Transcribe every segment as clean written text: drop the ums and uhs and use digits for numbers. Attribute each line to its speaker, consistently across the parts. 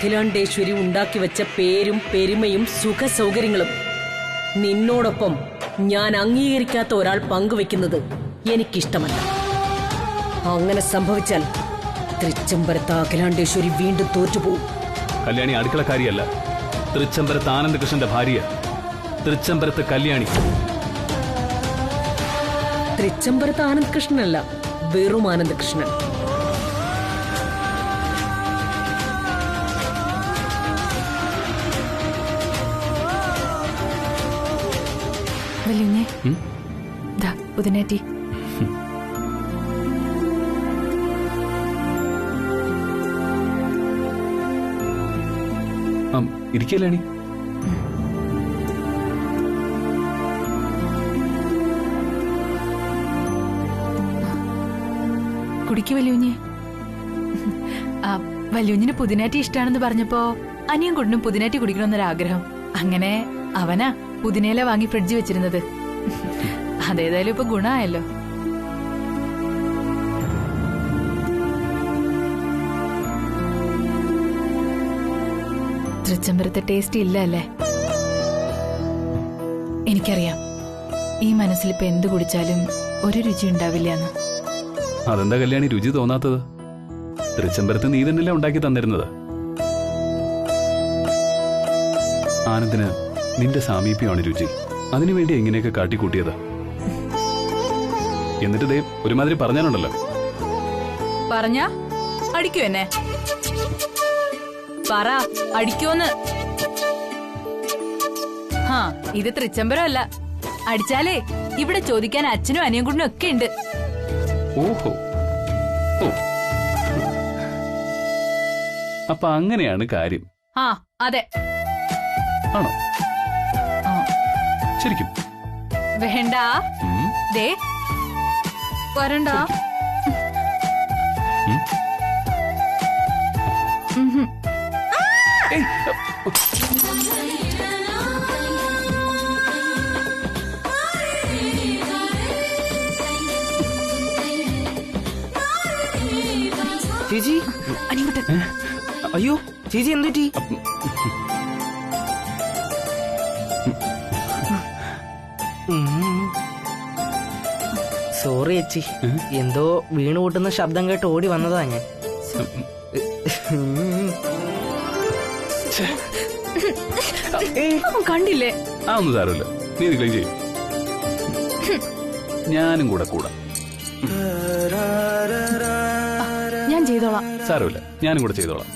Speaker 1: അഖിലാണ്ടേശ്വരി ഉണ്ടാക്കി വെച്ച പേരും പെരുമയും സുഖ സൗകര്യങ്ങളും നിന്നോടൊപ്പം ഞാൻ അംഗീകരിക്കാത്ത ഒരാൾ പങ്കുവെക്കുന്നത് എനിക്കിഷ്ടമല്ല. അങ്ങനെ സംഭവിച്ചാൽ തൃച്ചംബരത്ത് അഖിലാണ്ടേശ്വരി വീണ്ടും തോറ്റുപോകും.
Speaker 2: കല്യാണി അടുക്കളക്കാരിയല്ല, തൃച്ചംബരത്ത് ആനന്ദകൃഷ്ണന്റെ ഭാര്യ, തൃച്ചംബരത്ത് കല്യാണി.
Speaker 1: തൃച്ചംബരത്ത് ആനന്ദകൃഷ്ണനല്ല, വെറും ആനന്ദകൃഷ്ണൻ.
Speaker 3: പുതിനേറ്റി
Speaker 2: ഇരിക്കല്ലേണി.
Speaker 3: കുടിക്ക് വല്യുഞ്ഞ്. വല്യുഞ്ഞിന് പുതിനാറ്റി ഇഷ്ടാണെന്ന് പറഞ്ഞപ്പോ അനിയൻ കുടിനും പുതിനാറ്റി കുടിക്കണമെന്നൊരാഗ്രഹം. അങ്ങനെ അവനാ പുതിനയില വാങ്ങി ഫ്രിഡ്ജ് വെച്ചിരുന്നത്. അതേതായാലും ഇപ്പൊ ഗുണമായല്ലോ. തൃച്ചംബരത്തെ ടേസ്റ്റ് ഇല്ല അല്ലേ? എനിക്കറിയാം, ഈ മനസ്സിലിപ്പോ എന്ത് കുടിച്ചാലും ഒരു രുചി ഉണ്ടാവില്ല എന്ന്.
Speaker 2: അതെന്താ കല്യാണി രുചി തോന്നാത്തത്? തൃച്ചംബരത്ത് നീ തന്നെയല്ലേ ഉണ്ടാക്കി തന്നിരുന്നത്. ആനന്ദിന് നിന്റെ സാമീപ്യമാണ് രുചി. അതിനുവേണ്ടി എങ്ങനെയൊക്കെ കാട്ടിക്കൂട്ടിയത്. എന്നിട്ട് ദേ ഒരുമാതിരി പറഞ്ഞാലുണ്ടല്ലോ.
Speaker 3: പറഞ്ഞാ അടിക്കൂ എന്നെ? പറ, അടിക്കോന്ന്. ഇത് തൃച്ചംബരം അല്ല. അടിച്ചാലേ ഇവിടെ ചോദിക്കാൻ അച്ഛനും അനിയൻകുട്ടിനും ഒക്കെ ഉണ്ട്.
Speaker 2: ഓഹോ, അപ്പൊ അങ്ങനെയാണ് കാര്യം.
Speaker 3: അതെ.
Speaker 2: ആണോ? ശരിക്കും
Speaker 3: വേണ്ട. ദേ വരണ്ട.
Speaker 4: ചേച്ചി, അയ്യോ ചേച്ചി എന്തുപറ്റി? സോറി ചേച്ചി, എന്തോ വീണു കൂട്ടുന്ന ശബ്ദം കേട്ട് ഓടി വന്നതാ ഞാൻ.
Speaker 3: കണ്ടില്ലേ?
Speaker 2: ഒന്നും സാരമില്ല, നീ ഇത് ക്ലീൻ ചെയ്യും. ഞാനും കൂടെ കൂടാ.
Speaker 3: ഞാൻ ചെയ്തോളാം.
Speaker 2: സാരമില്ല, ഞാനും കൂടെ ചെയ്തോളാം.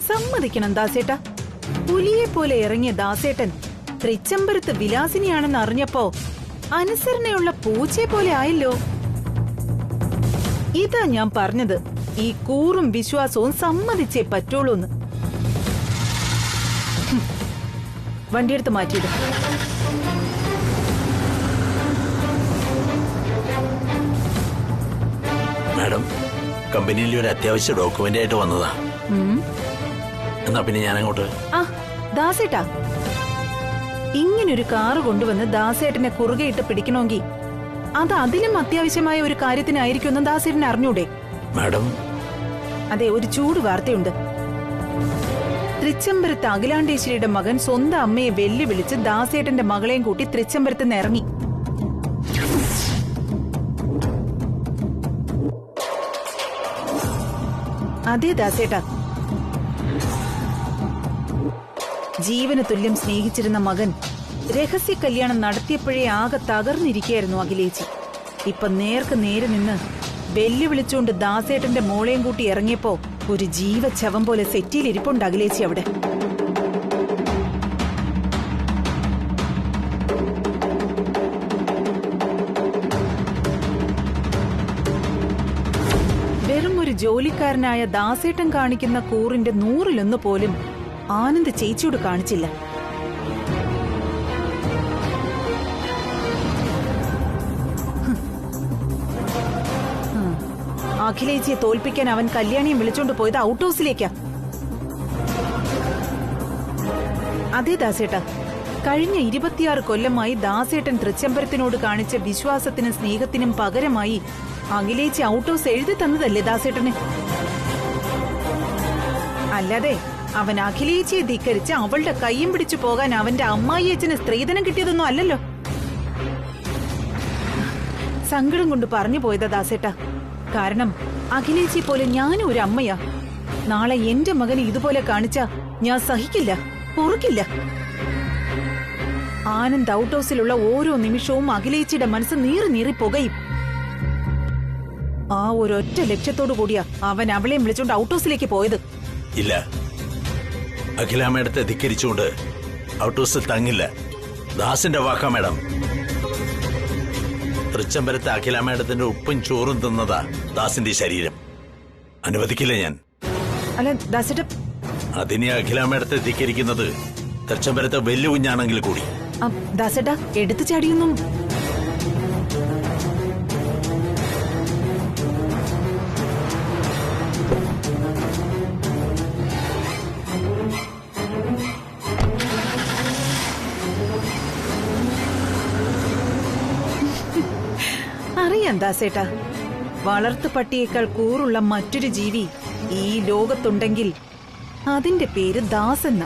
Speaker 5: സമ്മതിക്കണം ദാസേട്ട, പുലിയെ പോലെ ഇറങ്ങിയ ദാസേട്ടൻ തൃച്ചംബരത്ത് വിലാസിനിയാണെന്ന് അറിഞ്ഞപ്പോ അനുസരണയുള്ള പൂച്ചയെ പോലെ ആയല്ലോ. ഇതാ ഞാൻ പറഞ്ഞത്, ഈ കൂറും വിശ്വാസവും സമ്മതിച്ചേ പറ്റുള്ളൂന്ന്. വണ്ടിയെടുത്ത് മാറ്റിയിടും.
Speaker 6: മാഡം, കമ്പനിയിൽ ഒരു അത്യാവശ്യ ഡോക്യുമെന്റ് ആയിട്ട് വന്നതാ. എന്നാ പിന്നെ ഞാൻ അങ്ങോട്ട്.
Speaker 5: ദാസേട്ടാ, ഇങ്ങനൊരു കാറ് കൊണ്ടുവന്ന് ദാസേട്ടനെ കുറുകെയിട്ട് പിടിക്കണമെങ്കിൽ അത് അതിലും അത്യാവശ്യമായ ഒരു കാര്യത്തിനായിരിക്കുമെന്ന് ദാസേട്ടനെ അറിഞ്ഞൂടെ?
Speaker 6: മാഡം,
Speaker 5: അതെ, ഒരു ചൂട് വാർത്തയുണ്ട്. തൃച്ചംബരത്ത് അഖിലാണ്ടേശ്വരിയുടെ മകൻ സ്വന്തം അമ്മയെ വെല്ലുവിളിച്ച് ദാസേട്ടന്റെ മകളെയും കൂട്ടി തൃച്ചംബരത്ത് നിന്ന് ഇറങ്ങി. അതെ ദാസേട്ടാ, ജീവന് തുല്യം സ്നേഹിച്ചിരുന്ന മകൻ രഹസ്യ കല്യാണം നടത്തിയപ്പോഴേ ആകെ തകർന്നിരിക്കുകയായിരുന്നു അഖിലേച്ചി. ഇപ്പൊ നേർക്ക് നേരെ നിന്ന് വെല്ലുവിളിച്ചുകൊണ്ട് ദാസേട്ടന്റെ മോളെയും കൂട്ടി ഇറങ്ങിയപ്പോ ഒരു ജീവച്ഛവം പോലെ സെറ്റിയിലിരിപ്പുണ്ട് അഖിലേച്ചി അവിടെ. വെറും ഒരു ജോലിക്കാരനായ ദാസേട്ടൻ കാണിക്കുന്ന കൂറിന്റെ 100-1 പോലും ആനന്ദ് ചേച്ചിയോട് കാണിച്ചില്ല. അഖിലേച്ചിയെ തോൽപ്പിക്കാൻ അവൻ കല്യാണിയെ വിളിച്ചോണ്ട് പോയത് ഔട്ട് ഹൗസിലേക്കാ. അതെ ദാസേട്ടാ, കഴിഞ്ഞ 26 കൊല്ലമായി ദാസേട്ടൻ തൃച്ചംബരത്തിനോട് കാണിച്ച വിശ്വാസത്തിനും സ്നേഹത്തിനും പകരമായി അഖിലേച്ചി ഔട്ട് ഹൗസ് എഴുതി തന്നതല്ലേ ദാസേട്ടന്? അല്ലാതെ അവൻ അഖിലേച്ചിയെ ധിക്കരിച്ച് അവളുടെ കയ്യും പിടിച്ചു പോകാൻ അവന്റെ അമ്മായിയച്ഛന് സ്ത്രീധനം കിട്ടിയതൊന്നും അല്ലല്ലോ. സങ്കടം കൊണ്ട് പറഞ്ഞു പോയതാ ദാസേട്ടാ. കാരണം അഖിലേച്ചി പോലെ ഞാനും ഒരു അമ്മയാ. നാളെ എന്റെ മകനെ ഇതുപോലെ കാണിച്ചാ ഞാൻ സഹിക്കില്ല, പൊറുക്കില്ല. ആനന്ദ് ഔട്ട് ഹൗസിലുള്ള ഓരോ നിമിഷവും അഖിലേച്ചിയുടെ മനസ്സ് നീറി നീറി പുകയും. ആ ഒരൊറ്റ ലക്ഷ്യത്തോടു കൂടിയാ അവൻ അവളെയും വിളിച്ചോണ്ട് ഔട്ട് ഹൗസിലേക്ക് പോയത്.
Speaker 6: ഇല്ല, അഖിലാമ്മയുടെ ധിക്കരിച്ചുകൊണ്ട് ഔട്ട് ഹൗസിൽ തങ്ങില്ല. ദാസിന്റെ വാക്കാ മേഡം. തൃച്ചംബരത്തെ അഖിലാമ്മയുടെ ഉപ്പും ചോറും തിന്നതാ ദാസിന്റെ ശരീരം. അനുവദിക്കില്ല ഞാൻ.
Speaker 5: അല്ല ദാസേട്ട,
Speaker 6: അതിനെ അഖിലാമ്മയുടെ ധിക്കരിക്കുന്നത് തൃച്ചംബരത്തെ വെല്ലു കുഞ്ഞാണെങ്കിൽ കൂടി.
Speaker 5: ദാസേട്ടാ, എടുത്തു ചാടിയൊന്നും. അറിയാം ദാസേട്ടാ, വളർത്തു പട്ടിയേക്കാൾ കൂറുള്ള മറ്റൊരു ജീവി ഈ ലോകത്തുണ്ടെങ്കിൽ അതിന്റെ പേര് ദാസെന്ന.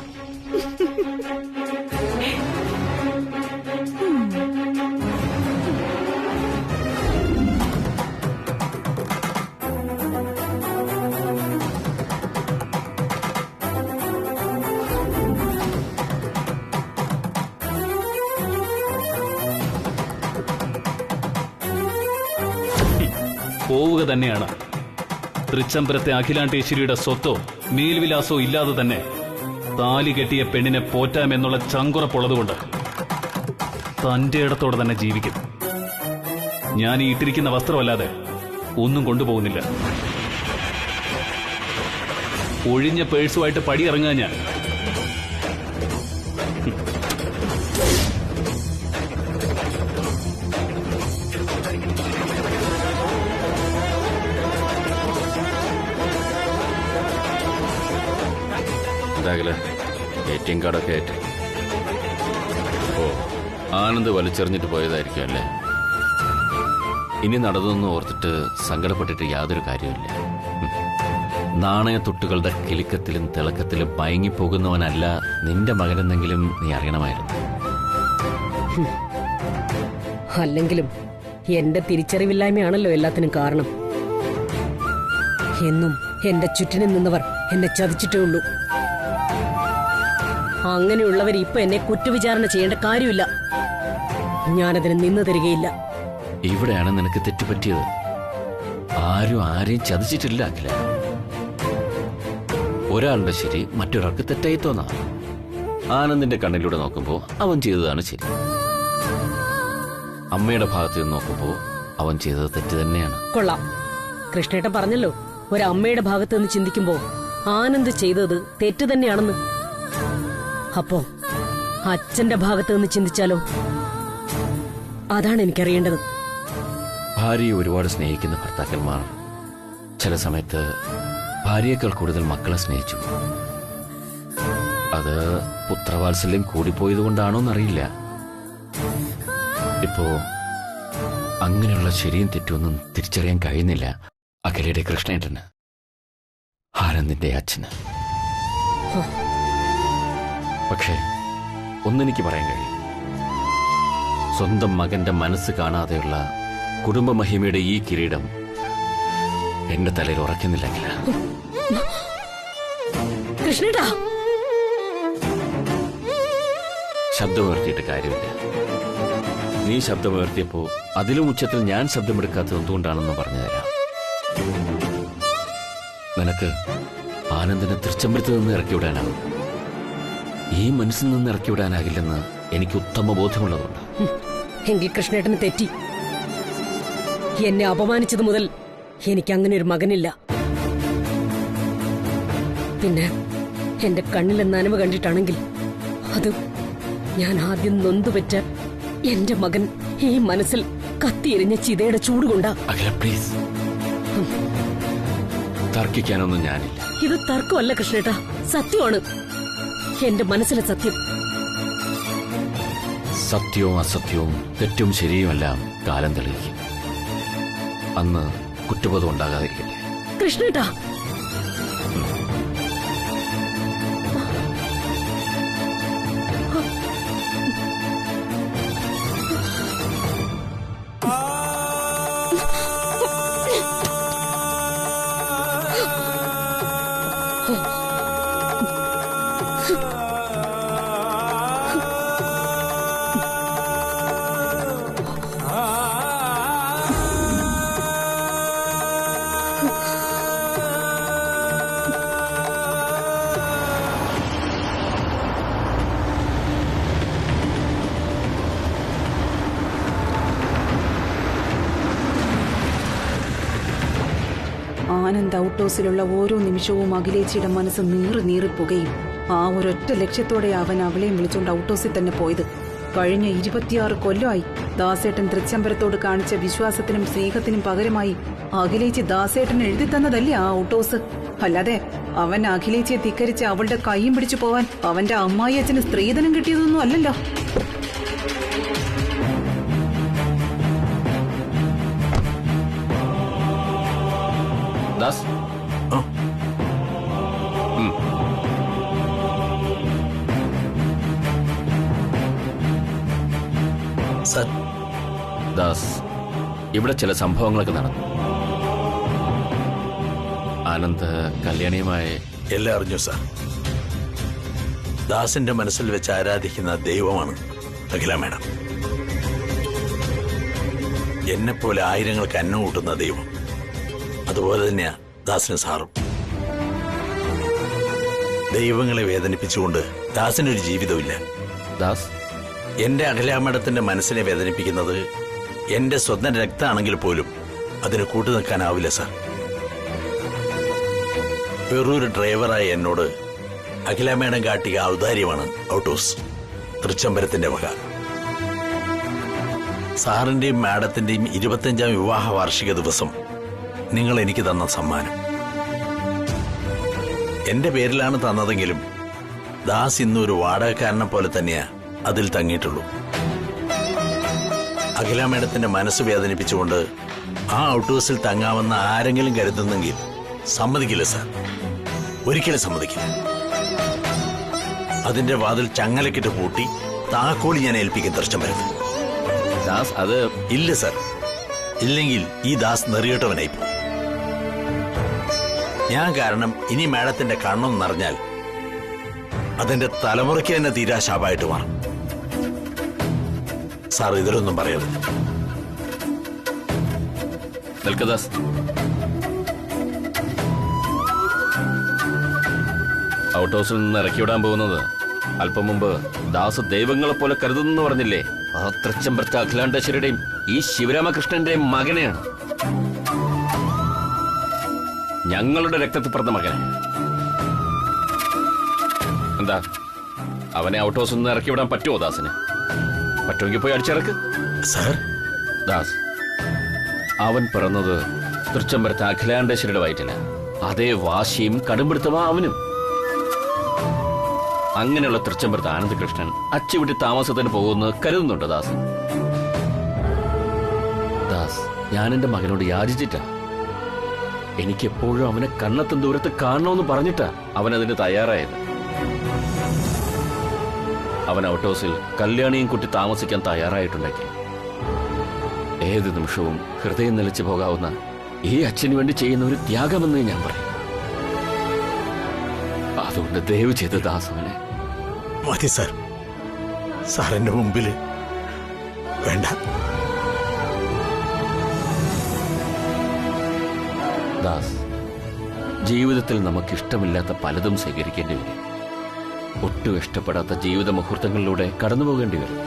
Speaker 2: പോവുക തന്നെയാണ്. തൃച്ചംബരത്തെ അഖിലാണ്ടേശ്വരിയുടെ സ്വത്തോ മേൽവിലാസോ ഇല്ലാതെ തന്നെ താലി കെട്ടിയ പെണ്ണിനെ പോറ്റാമെന്നുള്ള ചങ്കുറപ്പുള്ളതുകൊണ്ട് തന്റെ ഇടത്തോടെ തന്നെ ജീവിക്കും. ഞാൻ ഈ ഇട്ടിരിക്കുന്ന വസ്ത്രമല്ലാതെ ഒന്നും കൊണ്ടുപോകുന്നില്ല. ഒഴിഞ്ഞ പേഴ്സുമായിട്ട് പടിയിറങ്ങാൻ ഞാൻ.
Speaker 7: എറ്റിഎം കാർഡൊക്കെ ആയിട്ട് ഓ ആനന്ദ് വലിച്ചെറിഞ്ഞിട്ട് പോയതായിരിക്കും അല്ലേ? ഇനി നടന്നൊന്നും ഓർത്തിട്ട് സങ്കടപ്പെട്ടിട്ട് യാതൊരു കാര്യമില്ല. നാണയത്തുട്ടുകളുടെ കിലുക്കത്തിലും തിളക്കത്തിലും മയങ്ങിപ്പോകുന്നവനല്ല നിന്റെ മകനെന്നെങ്കിലും നീ അറിയണമായിരുന്നു.
Speaker 1: അല്ലെങ്കിലും എന്റെ തിരിച്ചറിവില്ലായ്മയാണല്ലോ എല്ലാത്തിനും കാരണം. എന്നും എന്റെ ചുറ്റിനും നിന്നവർ എന്നെ ചതിച്ചിട്ടേ ഉള്ളൂ. അങ്ങനെയുള്ളവർ ഇപ്പൊ എന്നെ കുറ്റവിചാരണ ചെയ്യേണ്ട കാര്യമില്ല. ഞാനതിന് നിന്നു തരികയില്ല.
Speaker 7: ഇവിടെയാണ് നിനക്ക് തെറ്റുപറ്റിയത്. ആരും ആരെയും ചതിച്ചിട്ടില്ല അഖില. ഒരാളുടെ ശരി മറ്റൊരാൾക്ക് തെറ്റായി തോന്നാം. ആനന്ദിന്റെ കണ്ണിലൂടെ നോക്കുമ്പോ അവൻ ചെയ്തതാണ് ശരി. അമ്മയുടെ ഭാഗത്ത് നിന്ന് നോക്കുമ്പോ അവൻ ചെയ്തത് തെറ്റ് തന്നെയാണ്.
Speaker 1: കൊള്ളാം. കൃഷ്ണേട്ടൻ പറഞ്ഞല്ലോ, ഒരമ്മയുടെ ഭാഗത്ത് നിന്ന് ചിന്തിക്കുമ്പോ ആനന്ദ് ചെയ്തത് തെറ്റ് തന്നെയാണെന്ന്. അപ്പോ അച്ഛന്റെ ഭാഗത്ത് നിന്ന് ചിന്തിച്ചാലോ? അതാണ് എനിക്കറിയേണ്ടത്.
Speaker 7: ഭാര്യയെ ഒരുപാട് സ്നേഹിക്കുന്ന ഭർത്താക്കന്മാർ ചില സമയത്ത് ഭാര്യയേക്കാൾ കൂടുതൽ മക്കളെ സ്നേഹിച്ചു. അത് പുത്രവാത്സല്യം കൂടിപ്പോയതുകൊണ്ടാണോന്നറിയില്ല. ഇപ്പോ അങ്ങനെയുള്ള ശരിയും തെറ്റൊന്നും തിരിച്ചറിയാൻ കഴിയുന്നില്ല അഖിലയുടെ കൃഷ്ണേട്ടന്, ആനന്ദിന്റെ അച്ഛന്. പക്ഷേ ഒന്നെനിക്ക് പറയാൻ കഴിയും, സ്വന്തം മകന്റെ മനസ്സ് കാണാതെയുള്ള കുടുംബമഹിമയുടെ ഈ കിരീടം എന്റെ തലയിൽ ഉറക്കുന്നില്ലെങ്കിൽ
Speaker 1: കൃഷ്ണേട്ടാ,
Speaker 7: ശബ്ദമുയർത്തിയിട്ട് കാര്യമില്ല. നീ ശബ്ദമുയർത്തിയപ്പോ അതിലും ഉച്ചത്തിൽ ഞാൻ ശബ്ദമെടുക്കാത്തത് എന്തുകൊണ്ടാണെന്ന് പറഞ്ഞു തരാം. നിനക്ക് ആനന്ദിനെ തൃച്ചംബരത്ത് നിന്ന് ഇറക്കിവിടാനാകും. ഈ മനസ്സിൽ നിന്ന് ഇറക്കിവിടാനാകില്ലെന്ന് എനിക്ക് ഉത്തമ ബോധ്യമുള്ളതുകൊണ്ട്.
Speaker 1: എങ്കിൽ കൃഷ്ണേട്ടന് തെറ്റി. എന്നെ അപമാനിച്ചത് മുതൽ എനിക്ക് അങ്ങനെ ഒരു മകനില്ല. പിന്നെ എന്റെ കണ്ണിലെ നനവ് കണ്ടിട്ടാണെങ്കിൽ അത് ഞാൻ ആദ്യം നൊന്തുപെറ്റ എന്റെ മകൻ ഈ മനസ്സിൽ കത്തിയെരിഞ്ഞ ചിതയുടെ ചൂടുകൊണ്ടാ.
Speaker 7: അഖില പ്ലീസ്, തർക്കിക്കാനൊന്നും ഞാനില്ല.
Speaker 1: ഇത് തർക്കമല്ല കൃഷ്ണേട്ടാ, സത്യമാണ്. എന്റെ മനസ്സിലെ സത്യം.
Speaker 7: സത്യവും അസത്യവും തെറ്റും ശരിയുമെല്ലാം കാലം തെളിയിക്കും. അന്ന് കുറ്റബോധം ഉണ്ടാകാതിരിക്കട്ടെ.
Speaker 1: കൃഷ്ണേട്ടാ,
Speaker 5: ആനന്ദ് ഔട്ട് ഹൗസിലുള്ള ഓരോ നിമിഷവും അഖിലേച്ചിയുടെ മനസ്സ് നീറിപ്പോകുകയും ആ ഒരൊറ്റ ലക്ഷ്യത്തോടെ അവൻ അവളെയും വിളിച്ചുകൊണ്ട് ഔട്ട് ഹൗസിൽ തന്നെ പോയത്. കഴിഞ്ഞ 26 കൊല്ലമായി ദാസേട്ടൻ തൃച്ചംബരത്തോട് കാണിച്ച വിശ്വാസത്തിനും സ്നേഹത്തിനും പകരമായി അഖിലേച്ചി ദാസേട്ടൻ എഴുതി തന്നതല്ലേ ആ ഔട്ട് ഹൗസ്. അല്ലാതെ അവൻ അഖിലേച്ചിയെ ധിക്കരിച്ച് അവളുടെ കൈയും പിടിച്ചു പോവാൻ അവന്റെ അമ്മായി അച്ഛന് സ്ത്രീധനം കിട്ടിയതൊന്നും അല്ലല്ലോ.
Speaker 7: ദാസ്,
Speaker 6: സർ,
Speaker 7: ദാസ്, ഇവിടെ ചില സംഭവങ്ങളൊക്കെ നടന്നു. ആനന്ദ് കല്യാണിയുമായി
Speaker 6: എല്ലാം അറിഞ്ഞു സർ. ദാസിന്റെ മനസ്സിൽ വെച്ച് ആരാധിക്കുന്ന ദൈവമാണ് അഖില മാഡം. എന്നെപ്പോലെ ആയിരങ്ങൾക്ക് അന്നം കൂട്ടുന്ന ദൈവം. അതുപോലെ തന്നെയാ ദാസിന് സാറും. ദൈവങ്ങളെ വേദനിപ്പിച്ചുകൊണ്ട് ദാസിനൊരു ജീവിതമില്ല.
Speaker 7: ദാസ്,
Speaker 6: എന്റെ അഖില മാഡത്തിന്റെ മനസ്സിനെ വേദനിപ്പിക്കുന്നത് എന്റെ സ്വന്തം രക്തമാണെങ്കിൽ പോലും അതിന് കൂട്ടു നിൽക്കാനാവില്ല സാർ. വെറൊരു ഡ്രൈവറായ എന്നോട് അഖില മാഡം കാട്ടിയ ഔദാര്യമാണ് ഔട്ട് ഹൗസ്, തൃച്ചംബരത്തിന്റെ വക. സാറിന്റെയും മാഡത്തിന്റെയും 25ാം വിവാഹ വാർഷിക ദിവസം നിങ്ങൾ എനിക്ക് തന്ന സമ്മാനം എന്റെ പേരിലാണ് തന്നതെങ്കിലും ദാസ് ഇന്നൊരു വാടകക്കാരനെ പോലെ തന്നെയാ അതിൽ തങ്ങിയിട്ടുള്ളൂ. അഖില മേഡത്തിന്റെ മനസ്സ് വേദനിപ്പിച്ചുകൊണ്ട് ആ ഔട്ട് ഹൗസിൽ തങ്ങാമെന്ന് ആരെങ്കിലും കരുതുന്നെങ്കിൽ സമ്മതിക്കില്ല സാർ, ഒരിക്കലും സമ്മതിക്കില്ല. അതിന്റെ വാതിൽ ചങ്ങലക്കിട്ട് പൂട്ടി താക്കോലി ഞാൻ ഏൽപ്പിക്കും തൃച്ചംബരത്ത്.
Speaker 7: ദാസ്, അത്
Speaker 6: ഇല്ല സാർ. ഇല്ലെങ്കിൽ ഈ ദാസ് നെറിയട്ടവനായി പോകും. ഞാൻ കാരണം ഇനി മാഡത്തിന്റെ കണ്ണൊന്ന് നിറഞ്ഞാൽ അതെന്റെ തലമുറയ്ക്ക് തന്നെ തീരാ ശാപമായിട്ട് മാറും. സാർ ഇതിലൊന്നും പറയരുത്.
Speaker 7: ദാസ്, ഔട്ട് ഹൗസിൽ നിന്ന് ഇറക്കിവിടാൻ പോകുന്നത് അല്പം മുമ്പ് ദാസ് ദൈവങ്ങളെ പോലെ കരുതുന്നു പറഞ്ഞില്ലേ? ആ തൃച്ചംബരത്തെ അഖിലാണ്ടേശ്വരിയുടെയും ഈ ശിവരാമകൃഷ്ണന്റെയും മകനെയാണ്. ഞങ്ങളുടെ രക്തത്തിൽ പിറന്ന മകനെ. എന്താ, അവനെ ഔട്ട് ഹൗസിൽ നിന്ന് ഇറക്കിവിടാൻ പറ്റുമോ ദാസിന്? പറ്റുമെങ്കിൽ പോയി അടിച്ചിറക്ക്.
Speaker 6: സാർ,
Speaker 7: ദാസ്, അവൻ പിറന്നത് തൃച്ചംബരത്തെ അഖിലാണ്ടേശ്വരിയുടെ വയറ്റില്. അതേ വാശിയും കടുംപിടുത്തമാ അവനും. അങ്ങനെയുള്ള തൃച്ചംബരത്തെ ആനന്ദകൃഷ്ണൻ അച്ചുവിട്ടി താമസത്തിന് പോകുമെന്ന് കരുതുന്നുണ്ട് ദാസ്. ദാസ്, ഞാൻ എന്റെ മകനോട് യാചിച്ചിട്ടാ. എനിക്കെപ്പോഴും അവനെ കണ്ണെത്തും ദൂരത്ത് കാണണമെന്ന് പറഞ്ഞിട്ടാ അവൻ അതിന് തയ്യാറായത്. അവൻ ഔട്ട് ഹൗസിൽ കല്യാണിയും കുട്ടി താമസിക്കാൻ തയ്യാറായിട്ടുണ്ടെങ്കിൽ ഏത് നിമിഷവും ഹൃദയം നിലച്ചു പോകാവുന്ന ഈ അച്ഛന് വേണ്ടി ചെയ്യുന്ന ഒരു ത്യാഗമെന്ന് ഞാൻ പറയും. അതുകൊണ്ട് ദയവ് ചെയ്ത് ദാസ് അവനെ.
Speaker 6: മതി സാർ, സാറിന്റെ മുമ്പില് വേണ്ട.
Speaker 7: ദാസ്, ജീവിതത്തിൽ നമുക്കിഷ്ടമില്ലാത്ത പലതും സ്വീകരിക്കേണ്ടി വരും. ഒട്ടും ഇഷ്ടപ്പെടാത്ത ജീവിത മുഹൂർത്തങ്ങളിലൂടെ കടന്നു പോകേണ്ടി വരും.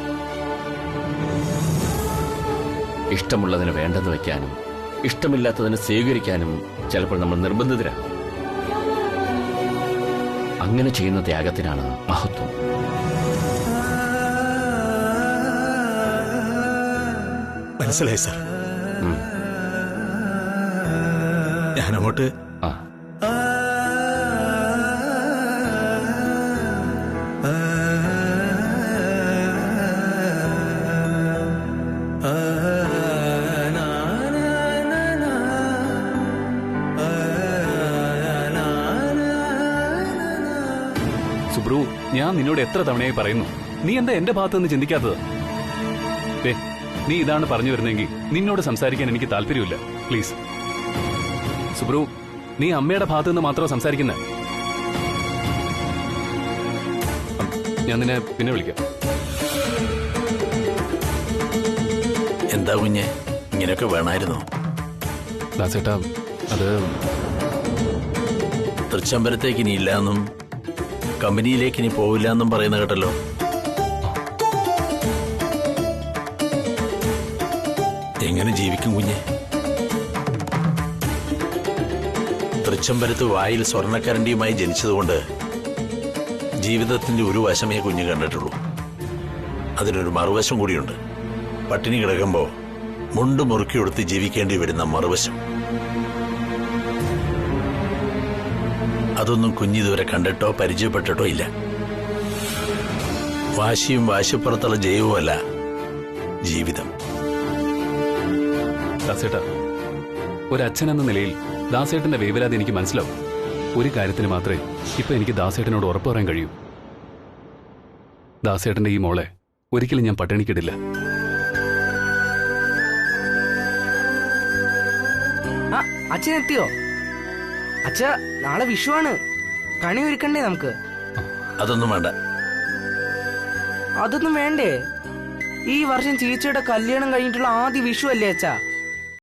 Speaker 7: ഇഷ്ടമുള്ളതിന് വേണ്ടെന്ന് വയ്ക്കാനും ഇഷ്ടമില്ലാത്തതിനെ സ്വീകരിക്കാനും ചിലപ്പോൾ നമ്മൾ നിർബന്ധിതരാകും. അങ്ങനെ ചെയ്യുന്ന ത്യാഗത്തിനാണ് മഹത്വം.
Speaker 6: മനസ്സിലായി സാർ. ഞാനങ്ങോട്ട്
Speaker 7: ആ
Speaker 2: സുബ്രു, ഞാൻ നിന്നോട് എത്ര തവണയായി പറയുന്നു, നീ എന്താ എന്റെ ഭാഗത്ത് നിന്ന് ചിന്തിക്കാത്തത്? നീ ഇതാണ് പറഞ്ഞു വരുന്നെങ്കിൽ നിന്നോട് സംസാരിക്കാൻ എനിക്ക് താല്പര്യമില്ല. പ്ലീസ് സുബ്രു, നീ അമ്മയുടെ ഭാഗത്ത് നിന്ന് മാത്രം സംസാരിക്കുന്നത്. ഞാൻ നിന്നെ പിന്നെ വിളിക്കാം.
Speaker 6: എന്താ കുഞ്ഞെ, ഇങ്ങനെയൊക്കെ വേണമായിരുന്നോ?
Speaker 2: ദാസേട്ടാ, അത്
Speaker 6: തൃച്ചംബരത്തേക്ക് ഇനി ഇല്ലാന്നും കമ്പനിയിലേക്ക് ഇനി പോവില്ല എന്നും പറയുന്ന കേട്ടല്ലോ. എങ്ങനെ ജീവിക്കും കുഞ്ഞെ? തൃച്ചംബരത്ത് വായിൽ സ്വർണ്ണക്കരണ്ടിയുമായി ജനിച്ചതുകൊണ്ട് ജീവിതത്തിന്റെ ഒരു വശമേ കുഞ്ഞ് കണ്ടിട്ടുള്ളൂ. അതിനൊരു മറുവശം കൂടിയുണ്ട്. പട്ടിണി കിടക്കുമ്പോ മുണ്ട് മുറുക്കിയെടുത്ത് ജീവിക്കേണ്ടി വരുന്ന മറുവശം. അതൊന്നും കുഞ്ഞിതുവരെ കണ്ടിട്ടോ പരിചയപ്പെട്ടിട്ടോ ഇല്ല. വാശിയും വാശിപ്പുറത്തുള്ള ജയവുമല്ല ജീവിതം.
Speaker 2: ദാസേട്ടാ, ഒരച്ഛൻ എന്ന നിലയിൽ ദാസേട്ടന്റെ വേവലാതി എനിക്ക് മനസ്സിലാവും. ഒരു കാര്യത്തിന് മാത്രമേ ഇപ്പൊ എനിക്ക് ദാസേട്ടനോട് ഉറപ്പ് പറയാൻ കഴിയൂ. ദാസേട്ടന്റെ ഈ മോളെ ഒരിക്കലും ഞാൻ പട്ടിണിക്കിടില്ല.
Speaker 4: അച്ഛൻ എത്തിയോ? അച്ഛ, നാളെ വിഷുവാണ്, കണി ഒരുക്കണ്ടേ നമുക്ക്?
Speaker 6: അതൊന്നും വേണ്ട.
Speaker 4: അതൊന്നും വേണ്ടേ? ഈ വർഷം ചേച്ചിയുടെ കല്യാണം കഴിഞ്ഞിട്ടുള്ള ആദ്യ വിഷു അല്ലേ അച്ഛാ?